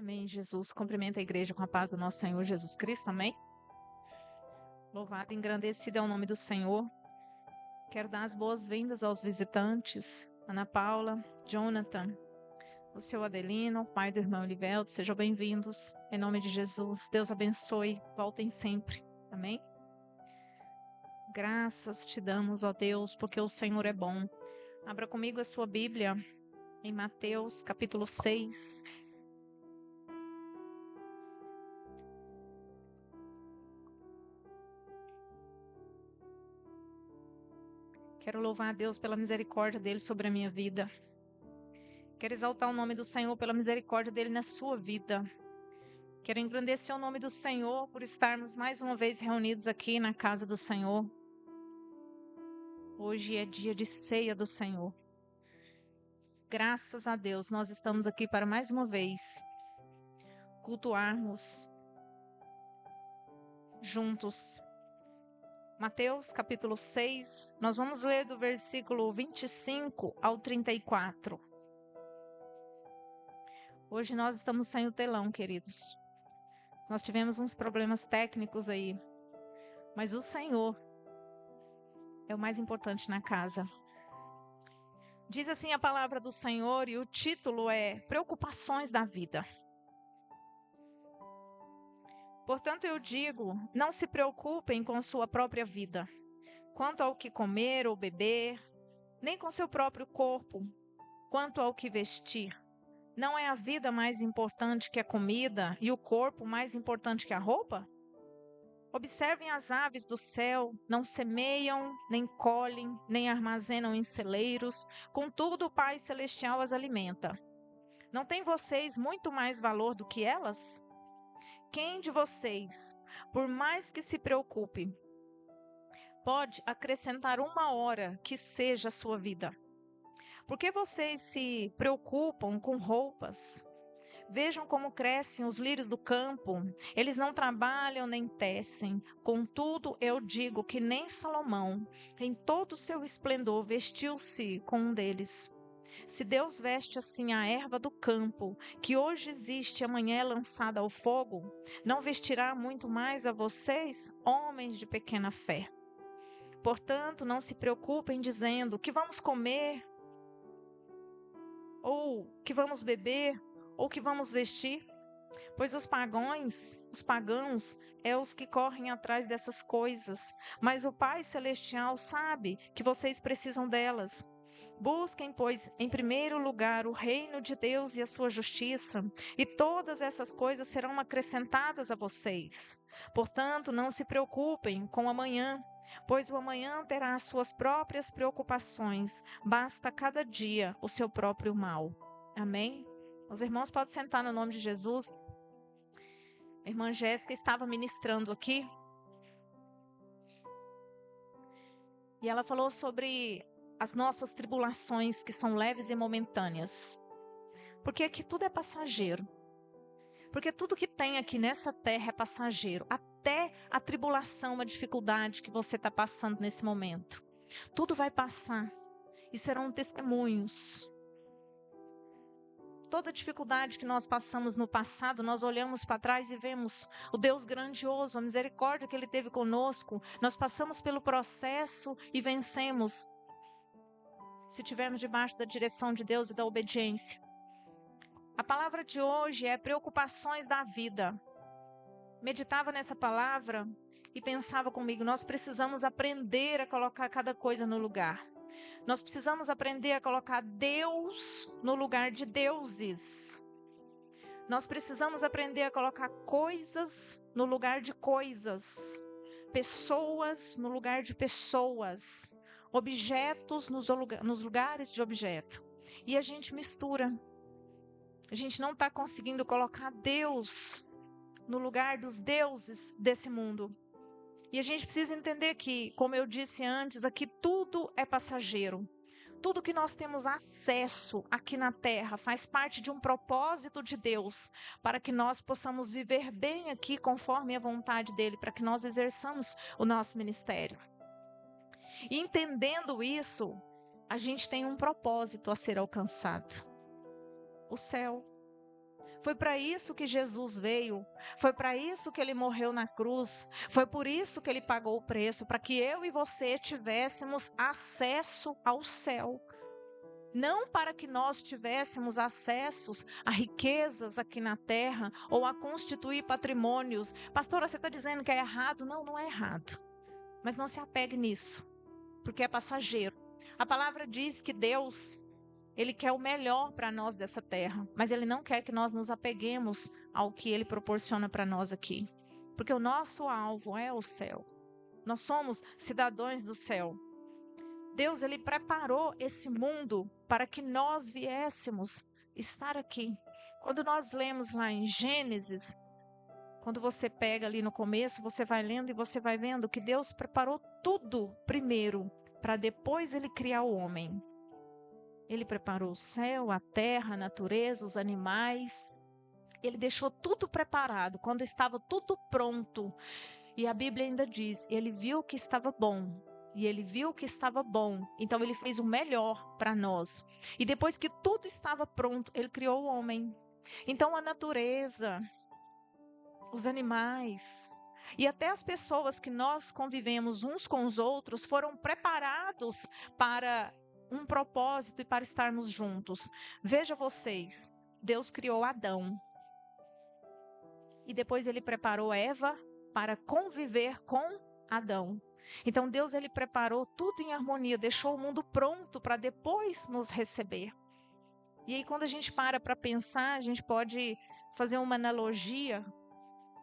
Amém, Jesus. Cumprimenta a igreja com a paz do nosso Senhor Jesus Cristo, amém? Louvado e engrandecido é o nome do Senhor. Quero dar as boas-vindas aos visitantes, Ana Paula, Jonathan, o seu Adelino, pai do irmão Livelto, sejam bem-vindos, em nome de Jesus. Deus abençoe, voltem sempre, amém? Graças te damos, ó Deus, porque o Senhor é bom. Abra comigo a sua Bíblia em Mateus, capítulo 6. Quero louvar a Deus pela misericórdia dele sobre a minha vida. Quero exaltar o nome do Senhor pela misericórdia dele na sua vida. Quero engrandecer o nome do Senhor por estarmos mais uma vez reunidos aqui na casa do Senhor. Hoje é dia de ceia do Senhor. Graças a Deus, nós estamos aqui para mais uma vez cultuarmos juntos. Mateus capítulo 6, nós vamos ler do versículo 25 ao 34. Hoje nós estamos sem o telão, queridos. Nós tivemos uns problemas técnicos aí, mas o Senhor é o mais importante na casa. Diz assim a palavra do Senhor e o título é Preocupações da Vida. Portanto, eu digo, não se preocupem com sua própria vida, quanto ao que comer ou beber, nem com seu próprio corpo, quanto ao que vestir. Não é a vida mais importante que a comida e o corpo mais importante que a roupa? Observem as aves do céu, não semeiam, nem colhem, nem armazenam em celeiros, contudo o Pai Celestial as alimenta. Não têm vocês muito mais valor do que elas? Quem de vocês, por mais que se preocupe, pode acrescentar uma hora que seja a sua vida? Por que vocês se preocupam com roupas? Vejam como crescem os lírios do campo. Eles não trabalham nem tecem. Contudo, eu digo que nem Salomão, em todo o seu esplendor, vestiu-se com um deles. Se Deus veste assim a erva do campo, que hoje existe e amanhã é lançada ao fogo, não vestirá muito mais a vocês, homens de pequena fé. Portanto, não se preocupem dizendo que vamos comer, ou que vamos beber, ou que vamos vestir, pois os pagãos, é os que correm atrás dessas coisas, mas o Pai Celestial sabe que vocês precisam delas. Busquem, pois, em primeiro lugar o reino de Deus e a sua justiça, e todas essas coisas serão acrescentadas a vocês. Portanto, não se preocupem com o amanhã, pois o amanhã terá as suas próprias preocupações. Basta cada dia o seu próprio mal. Amém? Os irmãos podem sentar no nome de Jesus. A irmã Jéssica estava ministrando aqui e ela falou sobre as nossas tribulações que são leves e momentâneas. Porque aqui tudo é passageiro. Porque tudo que tem aqui nessa terra é passageiro. Até a tribulação, a dificuldade que você está passando nesse momento. Tudo vai passar e serão testemunhos. Toda dificuldade que nós passamos no passado, nós olhamos para trás e vemos o Deus grandioso, a misericórdia que Ele teve conosco. Nós passamos pelo processo e vencemos, se estivermos debaixo da direção de Deus e da obediência. A palavra de hoje é preocupações da vida. Meditava nessa palavra e pensava comigo, nós precisamos aprender a colocar cada coisa no lugar. Nós precisamos aprender a colocar Deus no lugar de deuses. Nós precisamos aprender a colocar coisas no lugar de coisas. Pessoas no lugar de pessoas. Objetos nos lugares de objeto. E a gente mistura. A gente não está conseguindo colocar Deus no lugar dos deuses desse mundo. E a gente precisa entender que, como eu disse antes, aqui tudo é passageiro. Tudo que nós temos acesso aqui na terra faz parte de um propósito de Deus, para que nós possamos viver bem aqui conforme a vontade dEle, para que nós exerçamos o nosso ministério. E entendendo isso, a gente tem um propósito a ser alcançado. O céu. Foi para isso que Jesus veio. Foi para isso que ele morreu na cruz. Foi por isso que ele pagou o preço, para que eu e você tivéssemos acesso ao céu. Não para que nós tivéssemos acessos a riquezas aqui na terra ou a constituir patrimônios. Pastora, você está dizendo que é errado? Não, não é errado. Mas não se apegue nisso, porque é passageiro. A palavra diz que Deus, Ele quer o melhor para nós dessa terra, mas Ele não quer que nós nos apeguemos ao que Ele proporciona para nós aqui. Porque o nosso alvo é o céu. Nós somos cidadãos do céu. Deus, Ele preparou esse mundo para que nós viéssemos estar aqui. Quando nós lemos lá em Gênesis, quando você pega ali no começo, você vai lendo e você vai vendo que Deus preparou tudo primeiro, para depois Ele criar o homem. Ele preparou o céu, a terra, a natureza, os animais. Ele deixou tudo preparado, quando estava tudo pronto. E a Bíblia ainda diz, Ele viu que estava bom. E Ele viu que estava bom, então Ele fez o melhor para nós. E depois que tudo estava pronto, Ele criou o homem. Então a natureza, os animais e até as pessoas que nós convivemos uns com os outros foram preparados para um propósito e para estarmos juntos. Veja vocês, Deus criou Adão. E depois Ele preparou Eva para conviver com Adão. Então Deus, Ele preparou tudo em harmonia, deixou o mundo pronto para depois nos receber. E aí quando a gente para pensar, a gente pode fazer uma analogia.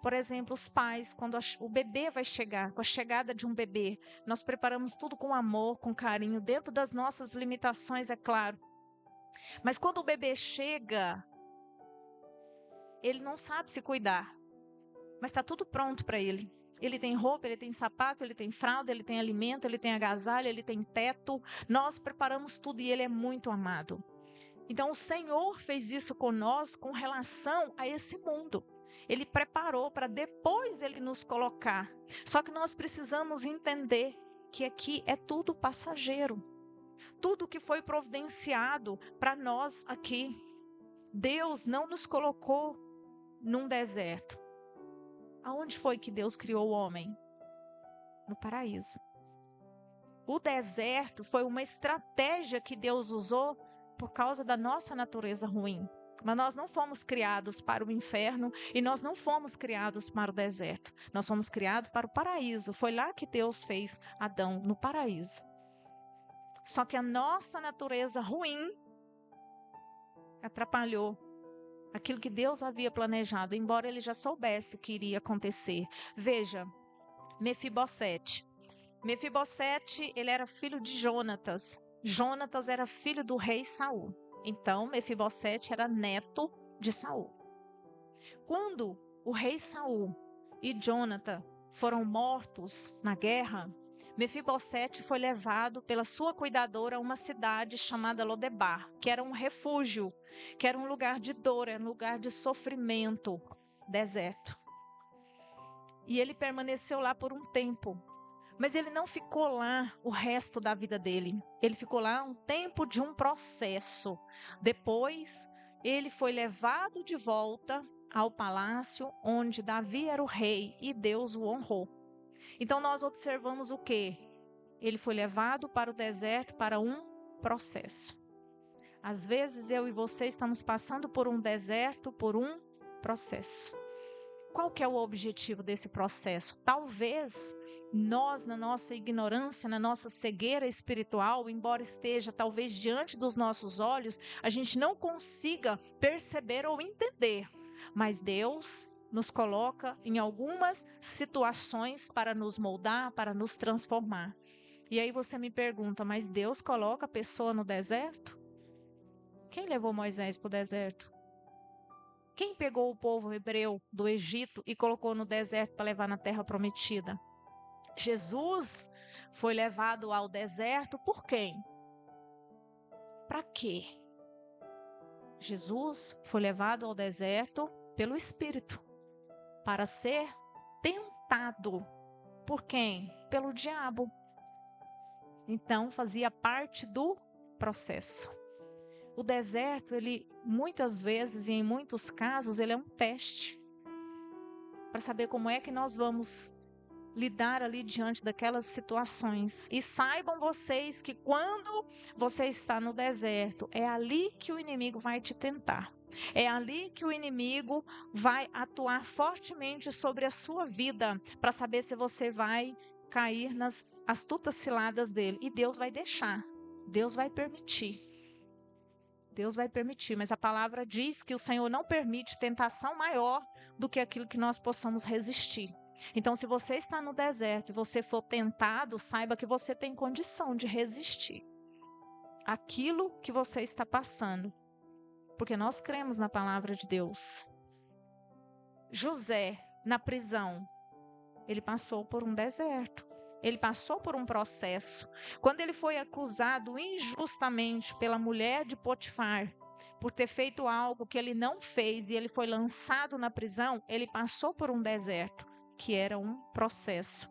Por exemplo, os pais, quando o bebê vai chegar, com a chegada de um bebê, nós preparamos tudo com amor, com carinho, dentro das nossas limitações, é claro. Mas quando o bebê chega, ele não sabe se cuidar, mas está tudo pronto para ele. Ele tem roupa, ele tem sapato, ele tem fralda, ele tem alimento, ele tem agasalho, ele tem teto. Nós preparamos tudo e ele é muito amado. Então o Senhor fez isso conosco com relação a esse mundo. Ele preparou para depois Ele nos colocar. Só que nós precisamos entender que aqui é tudo passageiro. Tudo que foi providenciado para nós aqui. Deus não nos colocou num deserto. Aonde foi que Deus criou o homem? No paraíso. O deserto foi uma estratégia que Deus usou por causa da nossa natureza ruim. Mas nós não fomos criados para o inferno e nós não fomos criados para o deserto. Nós fomos criados para o paraíso. Foi lá que Deus fez Adão, no paraíso. Só que a nossa natureza ruim atrapalhou aquilo que Deus havia planejado, embora ele já soubesse o que iria acontecer. Veja, Mefibosete. Mefibosete, ele era filho de Jonatas. Jonatas era filho do rei Saul. Então, Mefibosete era neto de Saul. Quando o rei Saul e Jonatã foram mortos na guerra, Mefibosete foi levado pela sua cuidadora a uma cidade chamada Lodebar, que era um refúgio, que era um lugar de dor, era um lugar de sofrimento, deserto. E ele permaneceu lá por um tempo. Mas ele não ficou lá o resto da vida dele. Ele ficou lá um tempo de um processo. Depois, ele foi levado de volta ao palácio onde Davi era o rei e Deus o honrou. Então, nós observamos o quê? Ele foi levado para o deserto para um processo. Às vezes, eu e você estamos passando por um deserto, por um processo. Qual que é o objetivo desse processo? Talvez nós, na nossa ignorância, na nossa cegueira espiritual, embora esteja talvez diante dos nossos olhos, a gente não consiga perceber ou entender. Mas Deus nos coloca em algumas situações para nos moldar, para nos transformar. E aí você me pergunta, mas Deus coloca a pessoa no deserto? Quem levou Moisés para o deserto? Quem pegou o povo hebreu do Egito e colocou no deserto para levar na terra prometida? Jesus foi levado ao deserto por quem? Para quê? Jesus foi levado ao deserto pelo Espírito, para ser tentado. Por quem? Pelo diabo. Então, fazia parte do processo. O deserto, ele muitas vezes e em muitos casos, ele é um teste para saber como é que nós vamos lidar ali diante daquelas situações. E saibam vocês que quando você está no deserto, é ali que o inimigo vai te tentar. É ali que o inimigo vai atuar fortemente sobre a sua vida para saber se você vai cair nas astutas ciladas dele. E Deus vai deixar. Deus vai permitir. Deus vai permitir, mas a palavra diz que o Senhor não permite tentação maior do que aquilo que nós possamos resistir. Então, se você está no deserto e você for tentado, saiba que você tem condição de resistir aquilo que você está passando, porque nós cremos na palavra de Deus. José, na prisão, ele passou por um deserto. Ele passou por um processo. Quando ele foi acusado injustamente pela mulher de Potifar, por ter feito algo que ele não fez e ele foi lançado na prisão, ele passou por um deserto, que era um processo.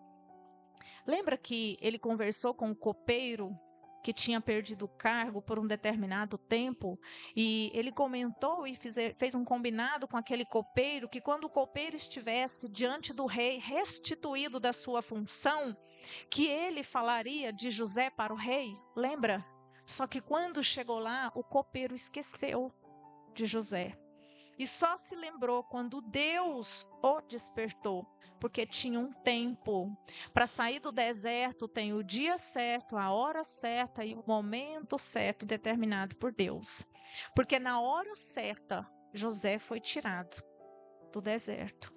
Lembra que ele conversou com o copeiro que tinha perdido o cargo por um determinado tempo, e ele comentou e fez um combinado com aquele copeiro que quando o copeiro estivesse diante do rei restituído da sua função, que ele falaria de José para o rei, lembra? Só que quando chegou lá, o copeiro esqueceu de José. E só se lembrou quando Deus o despertou, porque tinha um tempo. Para sair do deserto tem o dia certo, a hora certa e o momento certo determinado por Deus. Porque na hora certa, José foi tirado do deserto.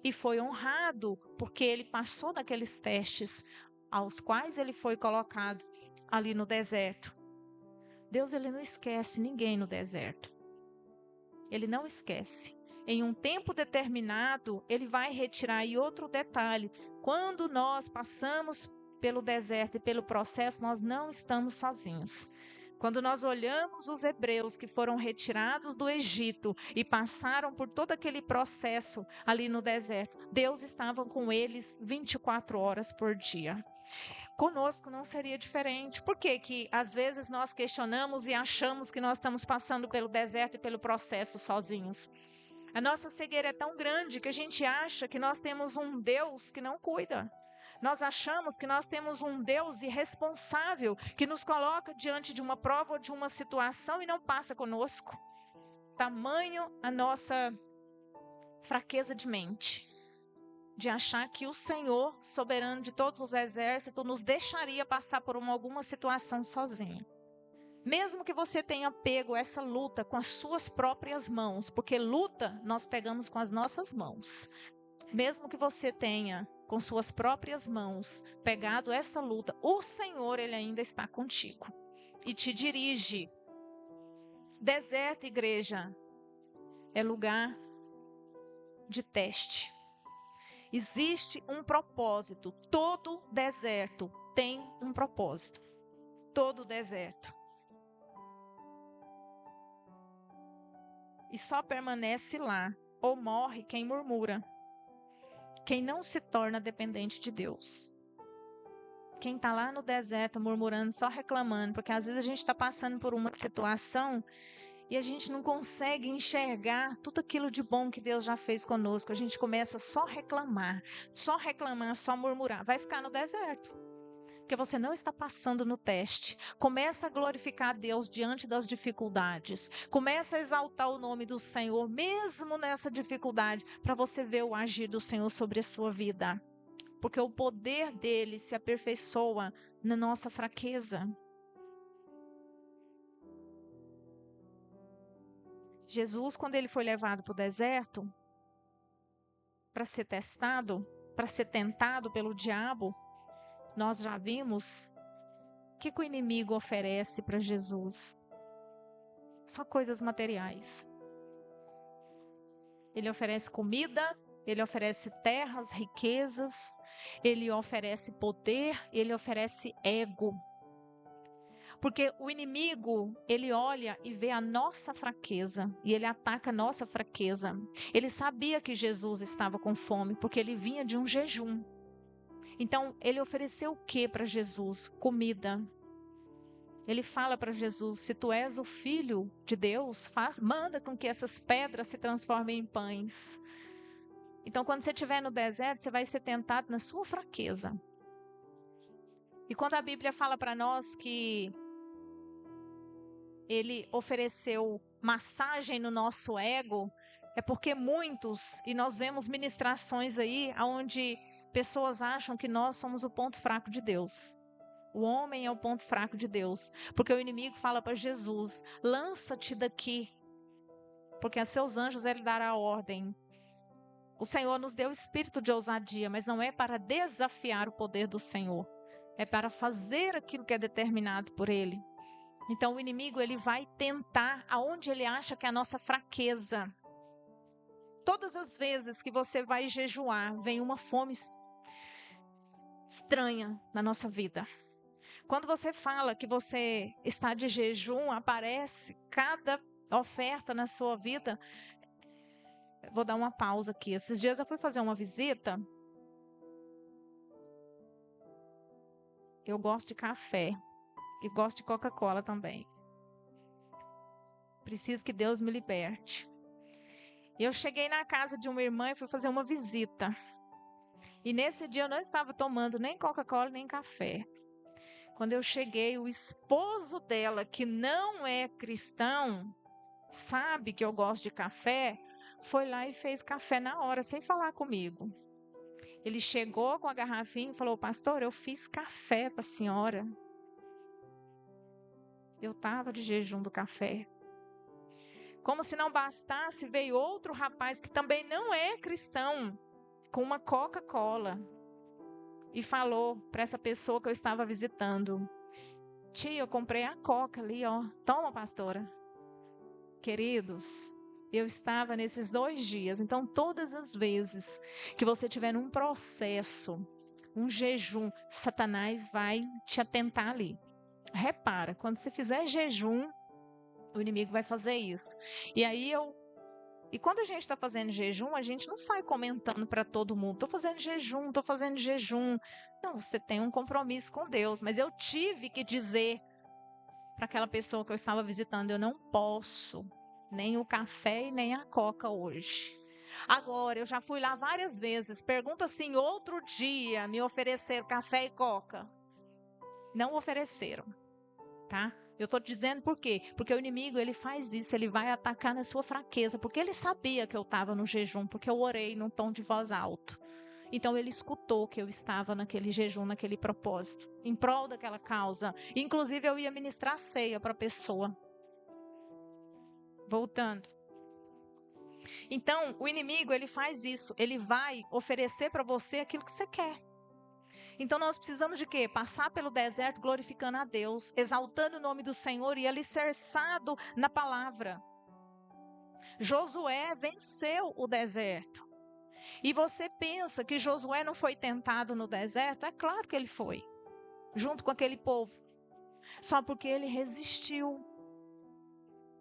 E foi honrado, porque ele passou naqueles testes aos quais ele foi colocado ali no deserto. Deus, ele não esquece ninguém no deserto. Ele não esquece. Em um tempo determinado, ele vai retirar. E outro detalhe, quando nós passamos pelo deserto e pelo processo, nós não estamos sozinhos. Quando nós olhamos os hebreus que foram retirados do Egito e passaram por todo aquele processo ali no deserto, Deus estava com eles 24 horas por dia. Conosco não seria diferente. Por que que às vezes nós questionamos e achamos que nós estamos passando pelo deserto e pelo processo sozinhos? A nossa cegueira é tão grande que a gente acha que nós temos um Deus que não cuida. Nós achamos que nós temos um Deus irresponsável que nos coloca diante de uma prova ou de uma situação e não passa conosco. Tamanho a nossa fraqueza de mente, de achar que o Senhor, soberano de todos os exércitos, nos deixaria passar por alguma situação sozinho. Mesmo que você tenha pego essa luta com as suas próprias mãos, porque luta nós pegamos com as nossas mãos. Mesmo que você tenha com suas próprias mãos pegado essa luta, o Senhor, ele ainda está contigo e te dirige. Deserto, igreja, é lugar de teste. Existe um propósito. Todo deserto tem um propósito. Todo deserto. E só permanece lá ou morre quem murmura. Quem não se torna dependente de Deus. Quem está lá no deserto murmurando, só reclamando, porque às vezes a gente está passando por uma situação e a gente não consegue enxergar tudo aquilo de bom que Deus já fez conosco. A gente começa só a reclamar, só murmurar. Vai ficar no deserto. Porque você não está passando no teste. Começa a glorificar a Deus diante das dificuldades. Começa a exaltar o nome do Senhor, mesmo nessa dificuldade, para você ver o agir do Senhor sobre a sua vida. Porque o poder dele se aperfeiçoa na nossa fraqueza. Jesus, quando ele foi levado para o deserto, para ser testado, para ser tentado pelo diabo, nós já vimos o que o inimigo oferece para Jesus. Só coisas materiais. Ele oferece comida, ele oferece terras, riquezas, ele oferece poder, ele oferece ego. Porque o inimigo, ele olha e vê a nossa fraqueza e ele ataca a nossa fraqueza. Ele sabia que Jesus estava com fome porque ele vinha de um jejum. Então, ele ofereceu o que para Jesus? Comida. Ele fala para Jesus: se tu és o filho de Deus, manda com que essas pedras se transformem em pães. Então, quando você estiver no deserto, você vai ser tentado na sua fraqueza. E quando a Bíblia fala para nós que ele ofereceu massagem no nosso ego, é porque muitos, e nós vemos ministrações aí, onde pessoas acham que nós somos o ponto fraco de Deus. O homem é o ponto fraco de Deus, porque o inimigo fala para Jesus: lança-te daqui, porque a seus anjos ele dará ordem. O Senhor nos deu espírito de ousadia, mas não é para desafiar o poder do Senhor, é para fazer aquilo que é determinado por Ele. Então o inimigo ele vai tentar aonde ele acha que é a nossa fraqueza. Todas as vezes que você vai jejuar, vem uma fome estranha na nossa vida. Quando você fala que você está de jejum, aparece cada oferta na sua vida. Vou dar uma pausa aqui. Esses dias eu fui fazer uma visita. Eu gosto de café e gosto de Coca-Cola também. Preciso que Deus me liberte. Eu cheguei na casa de uma irmã e fui fazer uma visita. E nesse dia eu não estava tomando nem Coca-Cola nem café. Quando eu cheguei, o esposo dela, que não é cristão, sabe que eu gosto de café, foi lá e fez café na hora, sem falar comigo. Ele chegou com a garrafinha e falou: pastor, eu fiz café para a senhora. Eu estava de jejum do café. Como se não bastasse, veio outro rapaz que também não é cristão, com uma Coca-Cola. E falou para essa pessoa que eu estava visitando: tia, eu comprei a Coca ali, ó. Toma, pastora. Queridos, eu estava nesses 2 dias. Então, todas as vezes que você tiver num processo, um jejum, Satanás vai te atentar ali. Repara, quando você fizer jejum, o inimigo vai fazer isso. E quando a gente está fazendo jejum, a gente não sai comentando para todo mundo: estou fazendo jejum, estou fazendo jejum. Não, você tem um compromisso com Deus. Mas eu tive que dizer para aquela pessoa que eu estava visitando: eu não posso nem o café e nem a coca hoje. Agora, eu já fui lá várias vezes. Pergunta se em outro dia me ofereceram café e coca. Não ofereceram, tá? Eu estou dizendo por quê? Porque o inimigo, ele faz isso, ele vai atacar na sua fraqueza, porque ele sabia que eu estava no jejum, porque eu orei num tom de voz alto. Então ele escutou que eu estava naquele jejum, naquele propósito, em prol daquela causa. Inclusive eu ia ministrar ceia para a pessoa. Voltando. Então o inimigo, ele faz isso, ele vai oferecer para você aquilo que você quer. Então nós precisamos de quê? Passar pelo deserto glorificando a Deus, exaltando o nome do Senhor e alicerçado na palavra. Josué venceu o deserto. E você pensa que Josué não foi tentado no deserto? É claro que ele foi, junto com aquele povo. Só porque ele resistiu.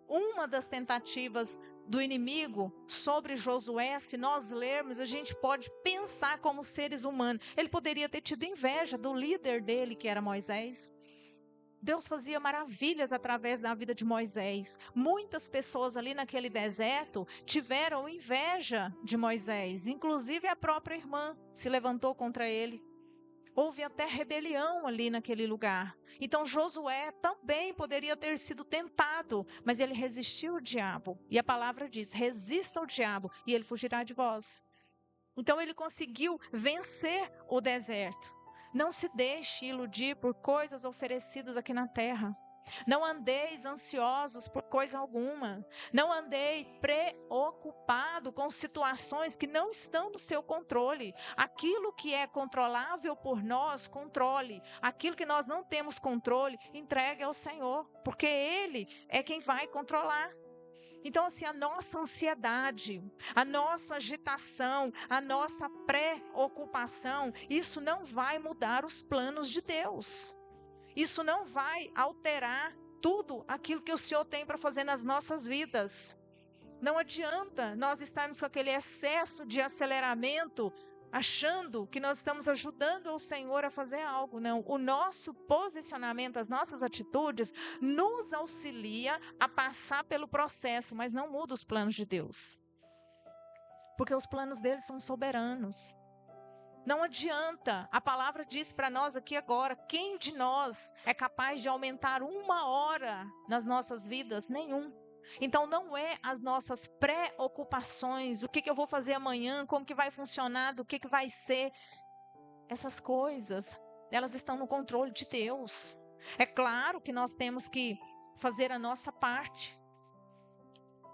Uma das tentativas do inimigo sobre Josué, se nós lermos, a gente pode pensar como seres humanos. Ele poderia ter tido inveja do líder dele, que era Moisés. Deus fazia maravilhas através da vida de Moisés. Muitas pessoas ali naquele deserto tiveram inveja de Moisés. Inclusive a própria irmã se levantou contra ele. Houve até rebelião ali naquele lugar. Então Josué também poderia ter sido tentado, mas ele resistiu ao diabo. E a palavra diz: resista ao diabo e ele fugirá de vós. Então ele conseguiu vencer o deserto. Não se deixe iludir por coisas oferecidas aqui na terra. Não andeis ansiosos por coisa alguma. Não andei preocupado com situações que não estão no seu controle. Aquilo que é controlável por nós, controle. Aquilo que nós não temos controle, entregue ao Senhor, porque Ele é quem vai controlar. Então, assim, a nossa ansiedade, a nossa agitação, a nossa preocupação, isso não vai mudar os planos de Deus. Isso não vai alterar tudo aquilo que o Senhor tem para fazer nas nossas vidas. Não adianta nós estarmos com aquele excesso de aceleramento achando que nós estamos ajudando o Senhor a fazer algo. Não, o nosso posicionamento, as nossas atitudes nos auxilia a passar pelo processo, mas não muda os planos de Deus. Porque os planos dele são soberanos. Não adianta, a palavra diz para nós aqui agora, quem de nós é capaz de aumentar 1 hora nas nossas vidas? Nenhum. Então não é as nossas preocupações, o que eu vou fazer amanhã, como que vai funcionar, do que vai ser. Essas coisas, elas estão no controle de Deus. É claro que nós temos que fazer a nossa parte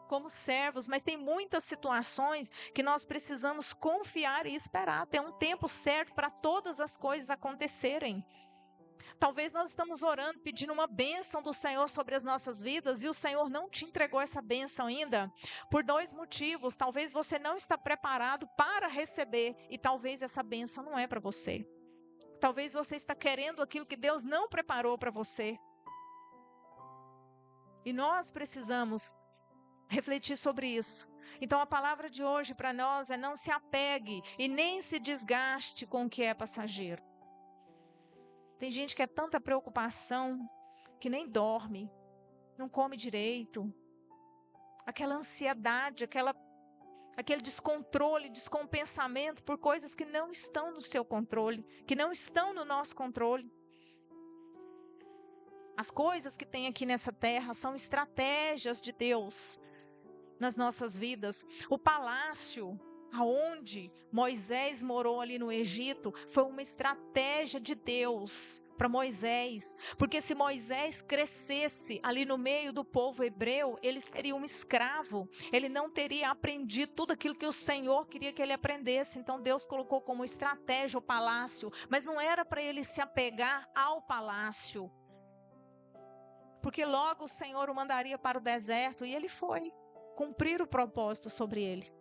como servos, mas tem muitas situações que nós precisamos confiar e esperar. Tem um tempo certo para todas as coisas acontecerem. Talvez nós estamos orando, pedindo uma bênção do Senhor sobre as nossas vidas e o Senhor não te entregou essa bênção ainda, por 2 motivos. Talvez você não está preparado para receber e talvez essa bênção não é para você. Talvez você está querendo aquilo que Deus não preparou para você. E nós precisamos refletir sobre isso. Então a palavra de hoje para nós é: não se apegue e nem se desgaste com o que é passageiro. Tem gente que é tanta preocupação que nem dorme, não come direito. Aquela ansiedade, aquele descontrole, descompensamento por coisas que não estão no seu controle, que não estão no nosso controle. As coisas que tem aqui nessa terra são estratégias de Deus nas nossas vidas. O palácio aonde Moisés morou ali no Egito foi uma estratégia de Deus para Moisés, porque se Moisés crescesse ali no meio do povo hebreu, ele seria um escravo, ele não teria aprendido tudo aquilo que o Senhor queria que ele aprendesse. Então Deus colocou como estratégia o palácio, mas não era para ele se apegar ao palácio, porque logo o Senhor o mandaria para o deserto, e ele foi cumprir o propósito sobre ele.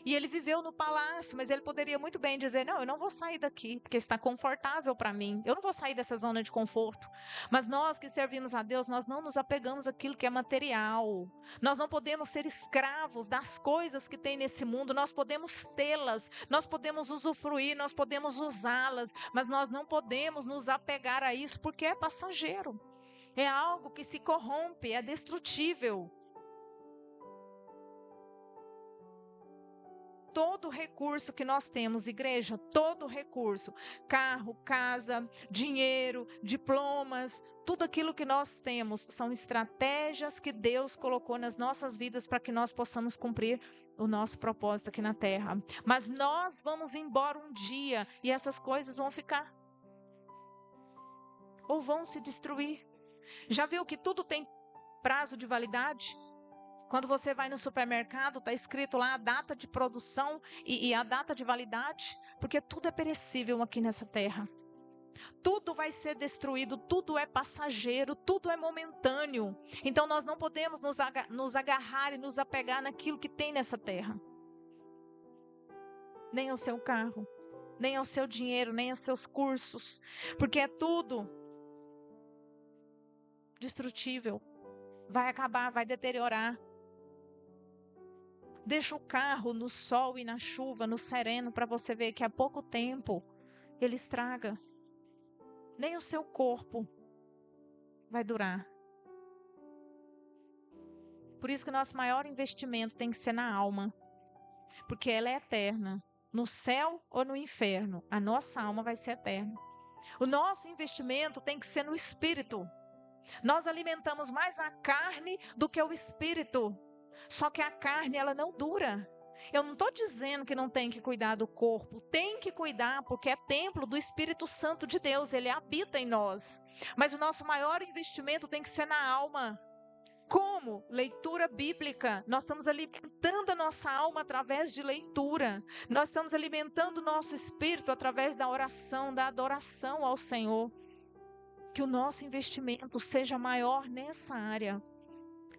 E ele viveu no palácio, mas ele poderia muito bem dizer: não, eu não vou sair daqui, porque está confortável para mim. Eu não vou sair dessa zona de conforto. Mas nós que servimos a Deus, nós não nos apegamos àquilo que é material. Nós não podemos ser escravos das coisas que tem nesse mundo. Nós podemos tê-las, nós podemos usufruir, nós podemos usá-las, mas nós não podemos nos apegar a isso, porque é passageiro. É algo que se corrompe, é destrutível. Todo recurso que nós temos, igreja, todo recurso, carro, casa, dinheiro, diplomas, tudo aquilo que nós temos são estratégias que Deus colocou nas nossas vidas para que nós possamos cumprir o nosso propósito aqui na terra. Mas nós vamos embora um dia e essas coisas vão ficar ou vão se destruir. Já viu que tudo tem prazo de validade? Quando você vai no supermercado, está escrito lá a data de produção e a data de validade, porque tudo é perecível aqui nessa terra. Tudo vai ser destruído, tudo é passageiro, tudo é momentâneo. Então nós não podemos nos agarrar e nos apegar naquilo que tem nessa terra. Nem ao seu carro, nem ao seu dinheiro, nem aos seus cursos, porque é tudo destrutível. Vai acabar, vai deteriorar. Deixa o carro no sol e na chuva, no sereno, para você ver que há pouco tempo ele estraga. Nem o seu corpo vai durar. Por isso que o nosso maior investimento tem que ser na alma, porque ela é eterna. No céu ou no inferno, a nossa alma vai ser eterna. O nosso investimento tem que ser no espírito. Nós alimentamos mais a carne do que o espírito. Só que a carne, ela não dura. Eu não estou dizendo que não tem que cuidar do corpo. Tem que cuidar, porque é templo do Espírito Santo de Deus. Ele habita em nós. Mas o nosso maior investimento tem que ser na alma. Como? Leitura bíblica. Nós estamos alimentando a nossa alma através de leitura. Nós estamos alimentando o nosso espírito através da oração, da adoração ao Senhor. Que o nosso investimento seja maior nessa área.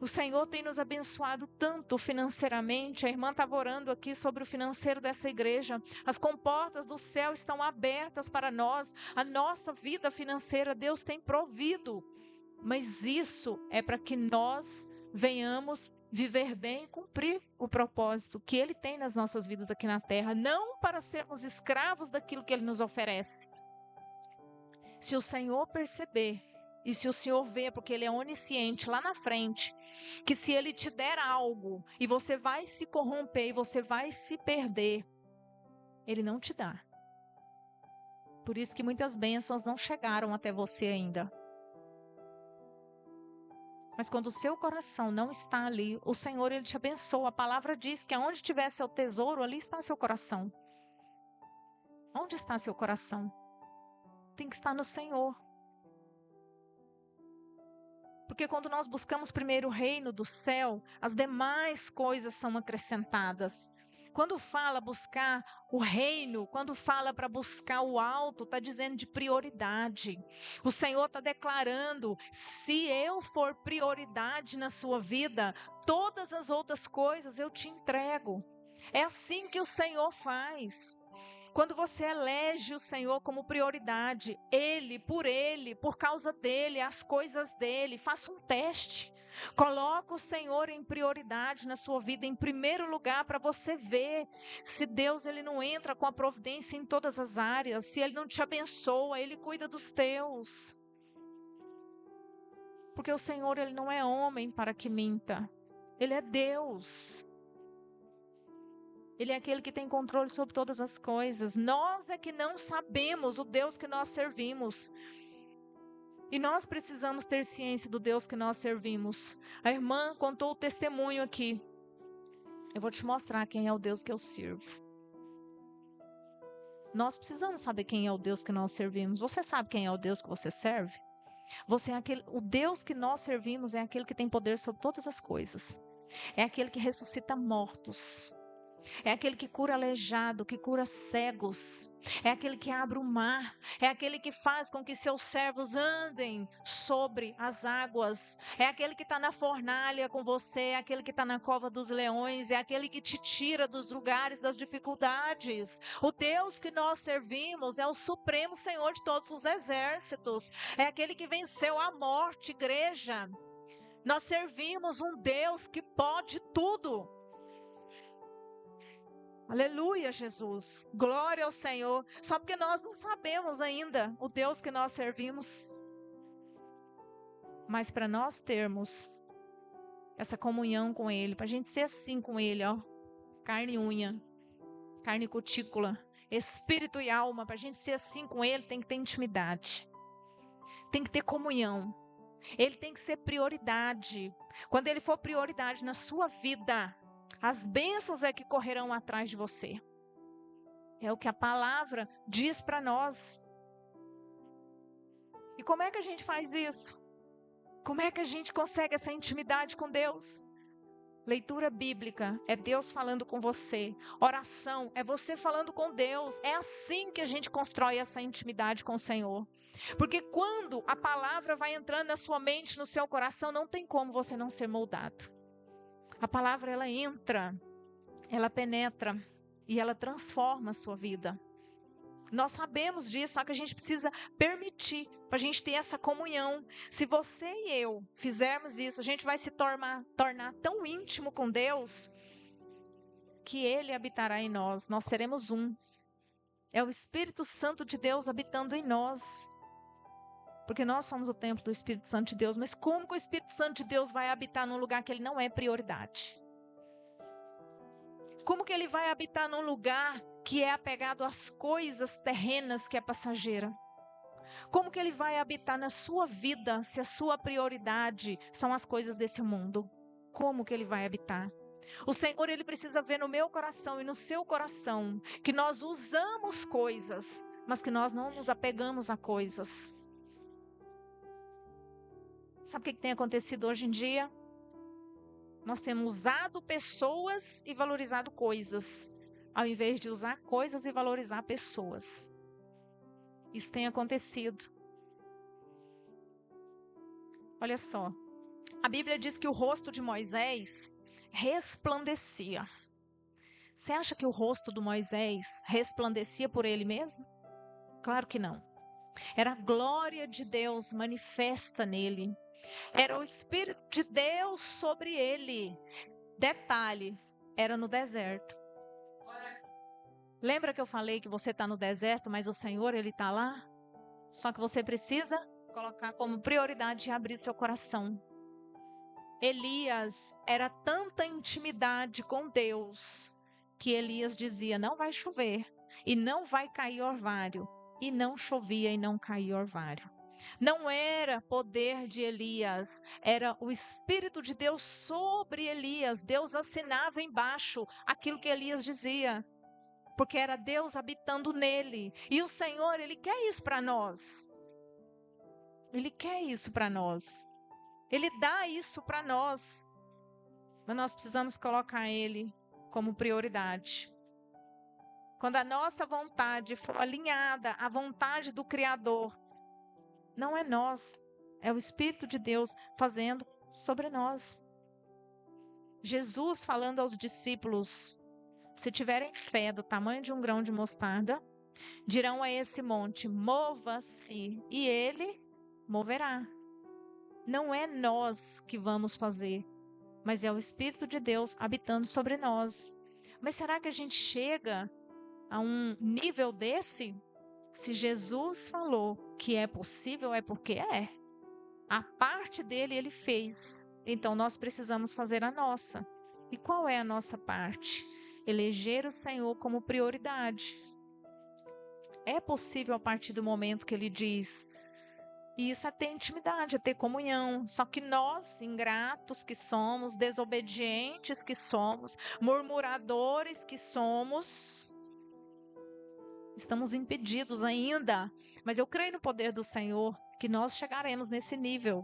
O Senhor tem nos abençoado tanto financeiramente. A irmã estava orando aqui sobre o financeiro dessa igreja. As comportas do céu estão abertas para nós. A nossa vida financeira, Deus tem provido. Mas isso é para que nós venhamos viver bem e cumprir o propósito que Ele tem nas nossas vidas aqui na terra, não para sermos escravos daquilo que Ele nos oferece. Se o Senhor perceber, e se o Senhor ver, porque Ele é onisciente lá na frente, que se Ele te der algo e você vai se corromper e você vai se perder, Ele não te dá. Por isso que muitas bênçãos não chegaram até você ainda. Mas quando o seu coração não está ali, o Senhor, Ele te abençoa. A palavra diz que aonde tiver seu tesouro, ali está seu coração. Onde está seu coração? Tem que estar no Senhor. Porque quando nós buscamos primeiro o reino do céu, as demais coisas são acrescentadas. Quando fala buscar o reino, quando fala para buscar o alto, está dizendo de prioridade. O Senhor está declarando, se eu for prioridade na sua vida, todas as outras coisas eu te entrego. É assim que o Senhor faz. Quando você elege o Senhor como prioridade, Ele, por causa dEle, as coisas dEle, faça um teste. Coloca o Senhor em prioridade na sua vida, em primeiro lugar, para você ver se Deus Ele não entra com a providência em todas as áreas, se Ele não te abençoa, Ele cuida dos teus. Porque o Senhor, Ele não é homem para que minta, Ele é Deus. Ele é aquele que tem controle sobre todas as coisas. Nós é que não sabemos o Deus que nós servimos. E nós precisamos ter ciência do Deus que nós servimos. A irmã contou o testemunho aqui. Eu vou te mostrar quem é o Deus que eu sirvo. Nós precisamos saber quem é o Deus que nós servimos. Você sabe quem é o Deus que você serve? O Deus que nós servimos é aquele que tem poder sobre todas as coisas. É aquele que ressuscita mortos. É aquele que cura aleijado, que cura cegos. É aquele que abre o mar. É aquele que faz com que seus servos andem sobre as águas. É aquele que está na fornalha com você. É aquele que está na cova dos leões. É aquele que te tira dos lugares das dificuldades. O Deus que nós servimos é o Supremo Senhor de todos os exércitos. É aquele que venceu a morte, igreja. Nós servimos um Deus que pode tudo. Aleluia, Jesus. Glória ao Senhor. Só porque nós não sabemos ainda o Deus que nós servimos. Mas para nós termos essa comunhão com Ele, para a gente ser assim com Ele, ó, carne e unha, carne e cutícula, espírito e alma, para a gente ser assim com Ele, tem que ter intimidade. Tem que ter comunhão. Ele tem que ser prioridade. Quando Ele for prioridade na sua vida, as bênçãos é que correrão atrás de você. É o que a palavra diz para nós. E como é que a gente faz isso? Como é que a gente consegue essa intimidade com Deus? Leitura bíblica é Deus falando com você. Oração é você falando com Deus. É assim que a gente constrói essa intimidade com o Senhor. Porque quando a palavra vai entrando na sua mente, no seu coração, não tem como você não ser moldado. A palavra, ela entra, ela penetra e ela transforma a sua vida. Nós sabemos disso, só que a gente precisa permitir para a gente ter essa comunhão. Se você e eu fizermos isso, a gente vai se tornar tão íntimo com Deus que Ele habitará em nós. Nós seremos um. É o Espírito Santo de Deus habitando em nós. Porque nós somos o templo do Espírito Santo de Deus. Mas como que o Espírito Santo de Deus vai habitar num lugar que ele não é prioridade? Como que ele vai habitar num lugar que é apegado às coisas terrenas, que é passageira? Como que ele vai habitar na sua vida se a sua prioridade são as coisas desse mundo? Como que ele vai habitar? O Senhor, ele precisa ver no meu coração e no seu coração que nós usamos coisas, mas que nós não nos apegamos a coisas. Sabe o que tem acontecido hoje em dia? Nós temos usado pessoas e valorizado coisas, ao invés de usar coisas e valorizar pessoas. Isso tem acontecido. Olha só, a Bíblia diz que o rosto de Moisés resplandecia. Você acha que o rosto de Moisés resplandecia por ele mesmo? Claro que não. Era a glória de Deus manifesta nele. Era o Espírito de Deus sobre ele. Detalhe, era no deserto. Lembra que eu falei que você está no deserto, mas o Senhor, Ele está lá? Só que você precisa colocar como prioridade e abrir seu coração. Elias era tanta intimidade com Deus que Elias dizia: não vai chover e não vai cair orvalho. E não chovia e não caía orvalho. Não era poder de Elias, era o Espírito de Deus sobre Elias. Deus assinava embaixo aquilo que Elias dizia, porque era Deus habitando nele. E o Senhor, Ele quer isso para nós. Ele quer isso para nós. Ele dá isso para nós. Mas nós precisamos colocar Ele como prioridade. Quando a nossa vontade for alinhada à vontade do Criador, não é nós, é o Espírito de Deus fazendo sobre nós. Jesus falando aos discípulos: se tiverem fé do tamanho de um grão de mostarda, dirão a esse monte: mova-se, e ele moverá. Não é nós que vamos fazer, mas é o Espírito de Deus habitando sobre nós. Mas será que a gente chega a um nível desse? Se Jesus falou que é possível, é porque é. A parte dele ele fez. Então nós precisamos fazer a nossa. E qual é a nossa parte? Eleger o Senhor como prioridade. É possível a partir do momento que ele diz: e isso é ter intimidade, é ter comunhão. Só que nós, ingratos que somos, desobedientes que somos, murmuradores que somos, estamos impedidos ainda. Mas eu creio no poder do Senhor que nós chegaremos nesse nível.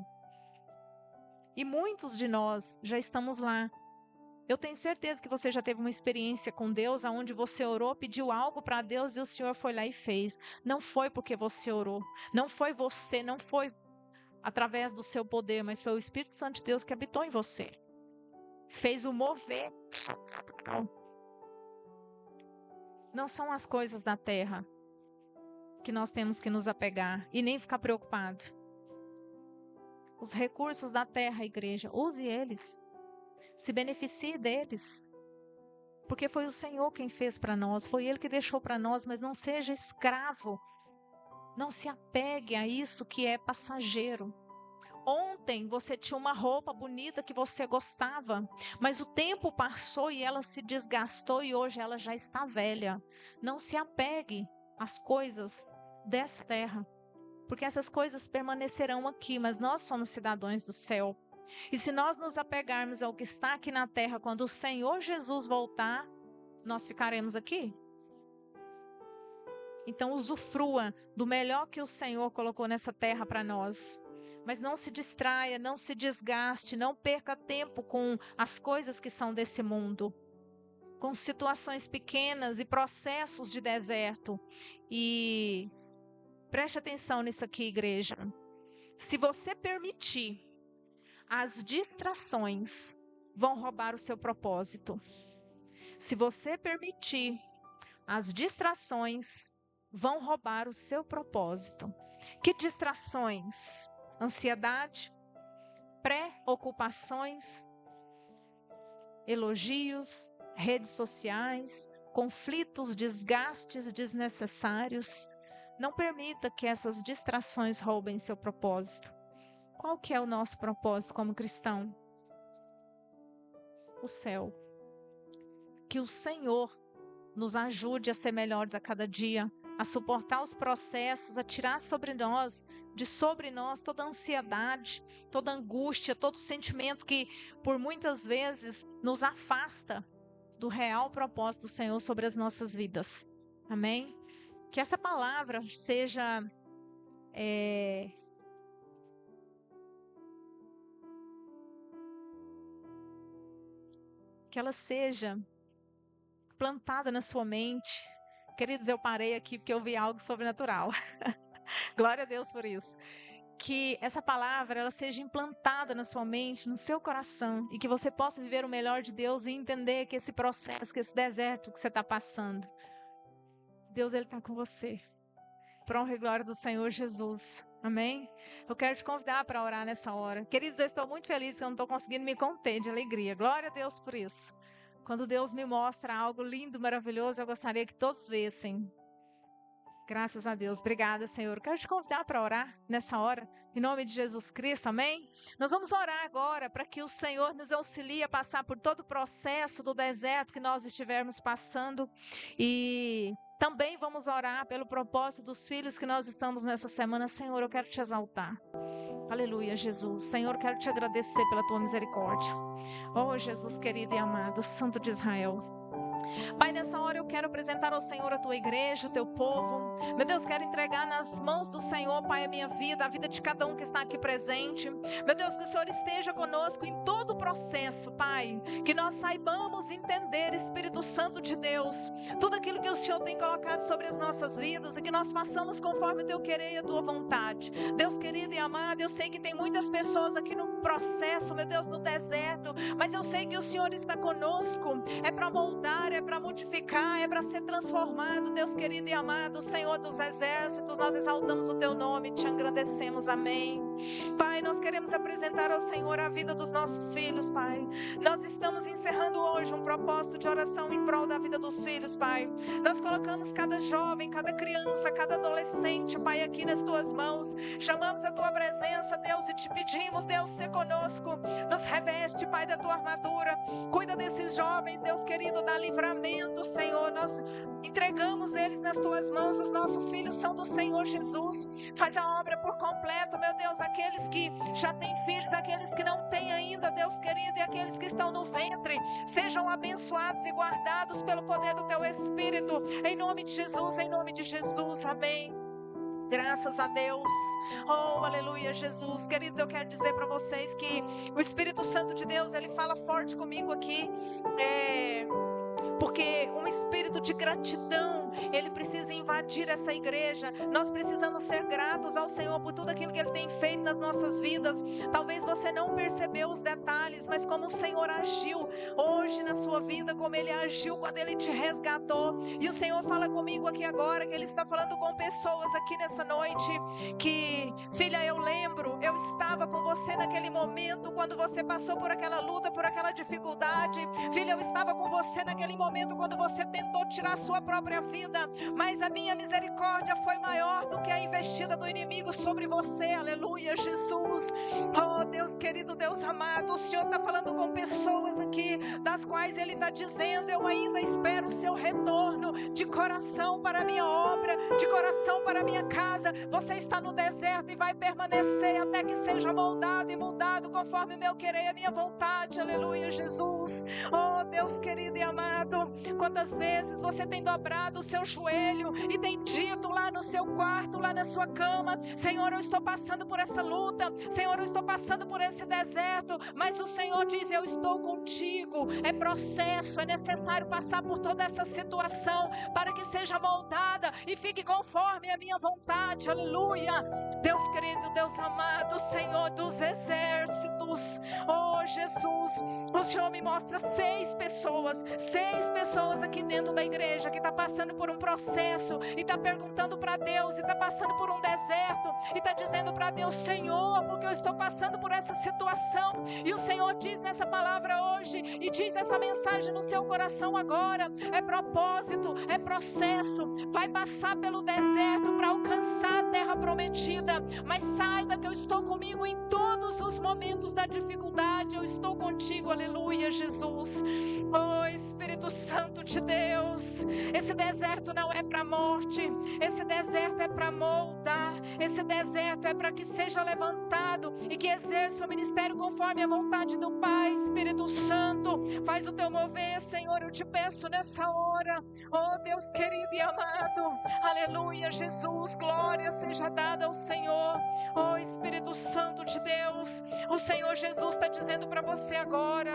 E muitos de nós já estamos lá. Eu tenho certeza que você já teve uma experiência com Deus, onde você orou, pediu algo para Deus e o Senhor foi lá e fez. Não foi porque você orou, não foi você, não foi através do seu poder, mas foi o Espírito Santo de Deus que habitou em você. Fez o mover. Não são as coisas da terra que nós temos que nos apegar e nem ficar preocupado. Os recursos da terra, igreja, use eles. Se beneficie deles. Porque foi o Senhor quem fez para nós, foi Ele que deixou para nós, mas não seja escravo. Não se apegue a isso que é passageiro. Ontem você tinha uma roupa bonita que você gostava, mas o tempo passou e ela se desgastou e hoje ela já está velha. Não se apegue às coisas dessa terra, porque essas coisas permanecerão aqui, mas nós somos cidadãos do céu. E se nós nos apegarmos ao que está aqui na terra, quando o Senhor Jesus voltar, nós ficaremos aqui? Então usufrua do melhor que o Senhor colocou nessa terra para nós. Mas não se distraia, não se desgaste, não perca tempo com as coisas que são desse mundo. Com situações pequenas e processos de deserto. E preste atenção nisso aqui, igreja. Se você permitir, as distrações vão roubar o seu propósito. Se você permitir, as distrações vão roubar o seu propósito. Que distrações? Ansiedade, preocupações, elogios, redes sociais, conflitos, desgastes desnecessários. Não permita que essas distrações roubem seu propósito. Qual que é o nosso propósito como cristão? O céu. Que o Senhor nos ajude a ser melhores a cada dia, a suportar os processos, a tirar sobre nós toda a ansiedade, toda a angústia, todo sentimento que por muitas vezes nos afasta do real propósito do Senhor sobre as nossas vidas. Amém? Que essa palavra seja que ela seja plantada na sua mente. Queridos, eu parei aqui porque eu vi algo sobrenatural. Glória a Deus por isso. Que essa palavra ela seja implantada na sua mente, no seu coração, e que você possa viver o melhor de Deus e entender que esse processo, que esse deserto que você está passando, Deus ele está com você. Para honra e glória do Senhor Jesus. Amém? Eu quero te convidar para orar nessa hora. Queridos, eu estou muito feliz que eu não estou conseguindo me conter de alegria. Glória a Deus por isso. Quando Deus me mostra algo lindo, maravilhoso, eu gostaria que todos vissem. Graças a Deus. Obrigada, Senhor. Eu quero te convidar para orar nessa hora, em nome de Jesus Cristo, amém? Nós vamos orar agora para que o Senhor nos auxilie a passar por todo o processo do deserto que nós estivermos passando. E também vamos orar pelo propósito dos filhos que nós estamos nessa semana. Senhor, eu quero te exaltar. Aleluia, Jesus. Senhor, eu quero te agradecer pela tua misericórdia. Oh, Jesus querido e amado, Santo de Israel. Pai, nessa hora eu quero apresentar ao Senhor a tua igreja, o teu povo. Meu Deus, quero entregar nas mãos do Senhor, Pai, a minha vida, a vida de cada um que está aqui presente. Meu Deus, que o Senhor esteja conosco em todo o processo, Pai. Que nós saibamos entender, Espírito Santo de Deus, tudo aquilo que o Senhor tem colocado sobre as nossas vidas e que nós façamos conforme o teu querer e a tua vontade. Deus querido e amado, eu sei que tem muitas pessoas aqui no processo, meu Deus, no deserto, mas eu sei que o Senhor está conosco. É para moldar, é para modificar, é para ser transformado. Deus querido e amado, Senhor dos exércitos, nós exaltamos o teu nome, te agradecemos, amém. Pai, nós queremos apresentar ao Senhor a vida dos nossos filhos, Pai. Nós estamos encerrando hoje um propósito de oração em prol da vida dos filhos, Pai. Nós colocamos cada jovem, cada criança, cada adolescente, Pai, aqui nas tuas mãos. Chamamos a tua presença, Deus, e te pedimos, Deus, ser conosco. Nos reveste, Pai, da tua armadura. Cuida desses jovens, Deus querido, dá livramento, Senhor. Nós entregamos eles nas tuas mãos. Os nossos filhos são do Senhor Jesus. Faz a obra por completo, meu Deus. Aqueles que já têm filhos, aqueles que não têm ainda, Deus querido, e aqueles que estão no ventre, sejam abençoados e guardados pelo poder do teu Espírito. Em nome de Jesus, amém. Graças a Deus. Oh, aleluia, Jesus. Queridos, eu quero dizer para vocês que o Espírito Santo de Deus, ele fala forte comigo aqui. Porque um espírito de gratidão, ele precisa invadir essa igreja. Nós precisamos ser gratos ao Senhor por tudo aquilo que ele tem feito nas nossas vidas. Talvez você não percebeu os detalhes, mas como o Senhor agiu hoje na sua vida, como ele agiu quando ele te resgatou. E o Senhor fala comigo aqui agora, que ele está falando com pessoas aqui nessa noite, que, filha, eu lembro, eu estava com você naquele momento, quando você passou por aquela luta, por aquela dificuldade. Filha, eu estava com você naquele momento quando você tentou tirar a sua própria vida, mas a minha misericórdia foi maior do que a investida do inimigo sobre você. Aleluia, Jesus. Oh, Deus querido, Deus amado, o Senhor está falando com pessoas aqui, das quais ele está dizendo: eu ainda espero o seu retorno de coração para a minha obra, de coração para a minha casa. Você está no deserto e vai permanecer até que seja moldado e mudado conforme o meu querer e a minha vontade. Aleluia, Jesus. Oh, Deus querido e amado, quantas vezes você tem dobrado o seu joelho e tem dito lá no seu quarto, lá na sua cama: Senhor, eu estou passando por essa luta, Senhor, eu estou passando por esse deserto, mas o Senhor diz: eu estou contigo. É processo, é necessário passar por toda essa situação para que seja moldada e fique conforme a minha vontade. Aleluia. Deus querido, Deus amado, Senhor dos exércitos, oh Jesus, o Senhor me mostra 6 pessoas aqui dentro da igreja que está passando por um processo e está perguntando para Deus, e está passando por um deserto e está dizendo para Deus: Senhor, porque eu estou passando por essa situação. E o Senhor diz nessa palavra hoje, e diz essa mensagem no seu coração agora: é propósito, é processo. Vai passar pelo deserto para alcançar a terra prometida, mas saiba que eu estou comigo em todos os momentos da dificuldade. Eu estou contigo. Aleluia, Jesus. Oh, Espírito Santo de Deus, esse deserto não é para morte, esse deserto é para moldar, esse deserto é para que seja levantado e que exerça o ministério conforme a vontade do Pai. Espírito Santo, faz o teu mover, Senhor, eu te peço nessa hora. Oh, Deus querido e amado, aleluia, Jesus, glória seja dada ao Senhor. Oh, Espírito Santo de Deus, o Senhor Jesus está dizendo para você agora,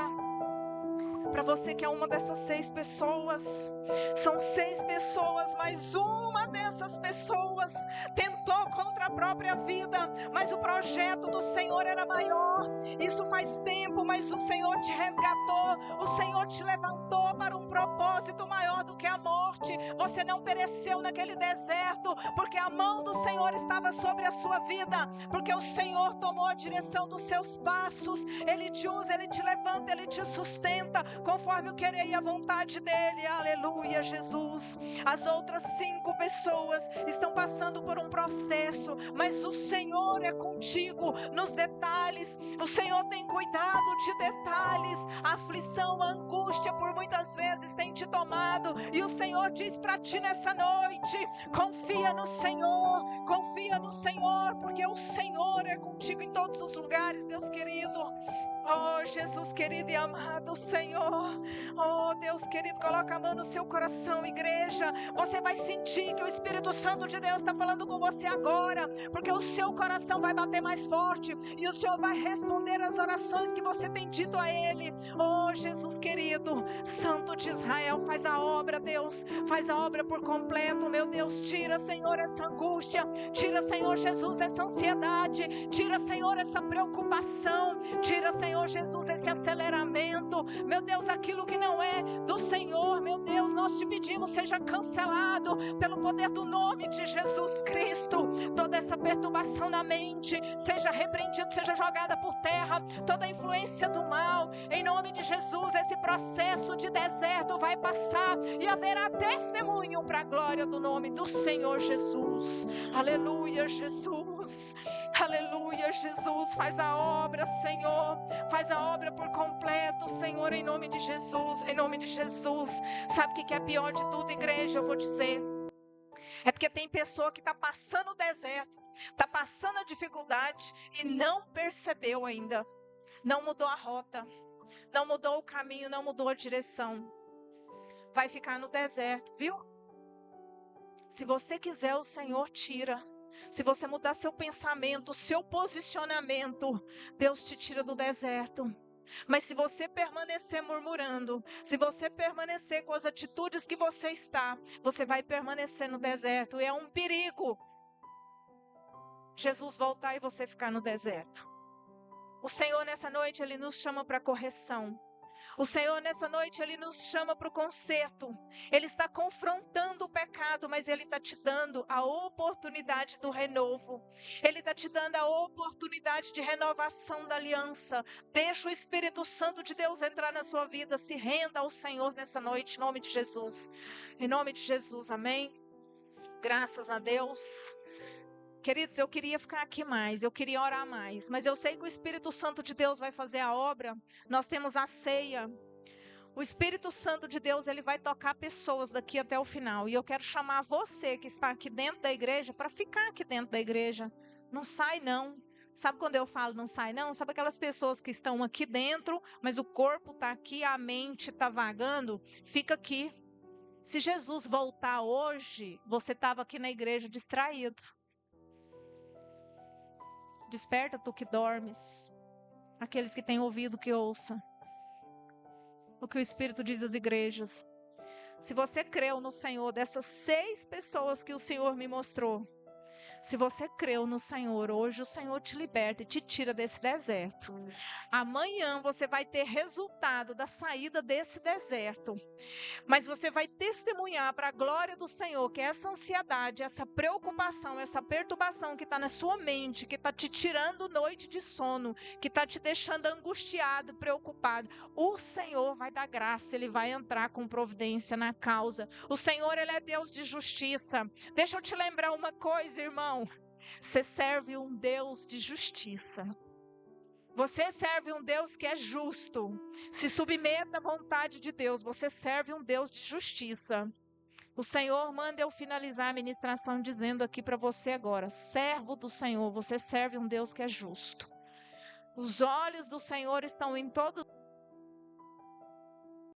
para você que é uma dessas 6 pessoas. São 6 pessoas, mas uma dessas pessoas tentou contra a própria vida, mas o projeto do Senhor era maior. Isso faz tempo, mas o Senhor te resgatou, o Senhor te levantou para um propósito maior do que a morte. Você não pereceu naquele deserto, porque a mão do Senhor estava sobre a sua vida, porque o Senhor tomou a direção dos seus passos. Ele te usa, Ele te levanta, Ele te sustenta, conforme o querer e a vontade dEle. Aleluia, Jesus. As outras 5 pessoas estão passando por um processo, mas o Senhor é contigo nos detalhes. O Senhor tem cuidado de detalhes. A aflição, a angústia por muitas vezes tem te tomado, e o Senhor diz para ti nessa noite: confia no Senhor, porque o Senhor é contigo em todos os lugares, Deus querido. Oh, Jesus querido e amado Senhor. Oh, Deus querido, coloca a mão no seu coração, igreja. Você vai sentir que o Espírito Santo de Deus está falando com você agora, porque o seu coração vai bater mais forte, e o Senhor vai responder as orações que você tem dito a Ele. Oh, Jesus querido, Santo de Israel, faz a obra, Deus. Faz a obra por completo, meu Deus. Tira, Senhor, essa angústia. Tira, Senhor Jesus, essa ansiedade. Tira, Senhor, essa preocupação. Tira, Senhor Jesus, esse aceleramento, meu Deus, aquilo que não é do Senhor, meu Deus, nós te pedimos, seja cancelado pelo poder do nome de Jesus Cristo. Toda essa perturbação na mente seja repreendido, seja jogada por terra, toda a influência do mal, em nome de Jesus. Esse processo de deserto vai passar e haverá testemunho para a glória do nome do Senhor Jesus. Aleluia, Jesus. Aleluia, Jesus. Faz a obra, Senhor. Faz a obra por completo, Senhor, em nome de Jesus, em nome de Jesus. Sabe o que é pior de tudo, igreja? Eu vou dizer. É porque tem pessoa que está passando o deserto, está passando a dificuldade e não percebeu ainda. Não mudou a rota, não mudou o caminho, não mudou a direção. Vai ficar no deserto, viu? Se você quiser, o Senhor tira. Se você mudar seu pensamento, seu posicionamento, Deus te tira do deserto. Mas se você permanecer murmurando, se você permanecer com as atitudes que você está, você vai permanecer no deserto. E é um perigo Jesus voltar e você ficar no deserto. O Senhor nessa noite, Ele nos chama para correção. O Senhor nessa noite, Ele nos chama para o conserto. Ele está confrontando o pecado, mas Ele está te dando a oportunidade do renovo. Ele está te dando a oportunidade de renovação da aliança. Deixa o Espírito Santo de Deus entrar na sua vida. Se renda ao Senhor nessa noite, em nome de Jesus. Em nome de Jesus, amém? Graças a Deus. Queridos, eu queria ficar aqui mais, eu queria orar mais, mas eu sei que o Espírito Santo de Deus vai fazer a obra. Nós temos a ceia. O Espírito Santo de Deus, ele vai tocar pessoas daqui até o final. E eu quero chamar você que está aqui dentro da igreja para ficar aqui dentro da igreja. Não sai não. Sabe quando eu falo não sai não? Sabe aquelas pessoas que estão aqui dentro, mas o corpo está aqui, a mente está vagando? Fica aqui. Se Jesus voltar hoje, você estava aqui na igreja distraído. Desperta tu que dormes. Aqueles que têm ouvido que ouça o que o Espírito diz às igrejas. Se você creu no Senhor, dessas 6 pessoas que o Senhor me mostrou, se você creu no Senhor, hoje o Senhor te liberta e te tira desse deserto. Amanhã você vai ter resultado da saída desse deserto. Mas você vai testemunhar para a glória do Senhor que essa ansiedade, essa preocupação, essa perturbação que está na sua mente, que está te tirando noite de sono, que está te deixando angustiado, preocupado, o Senhor vai dar graça, Ele vai entrar com providência na causa. O Senhor, Ele é Deus de justiça. Deixa eu te lembrar uma coisa, irmão. Você serve um Deus de justiça. Você serve um Deus que é justo. Se submeta à vontade de Deus. Você serve um Deus de justiça. O Senhor manda eu finalizar a ministração dizendo aqui para você agora: servo do Senhor, você serve um Deus que é justo. Os olhos do Senhor estão em todo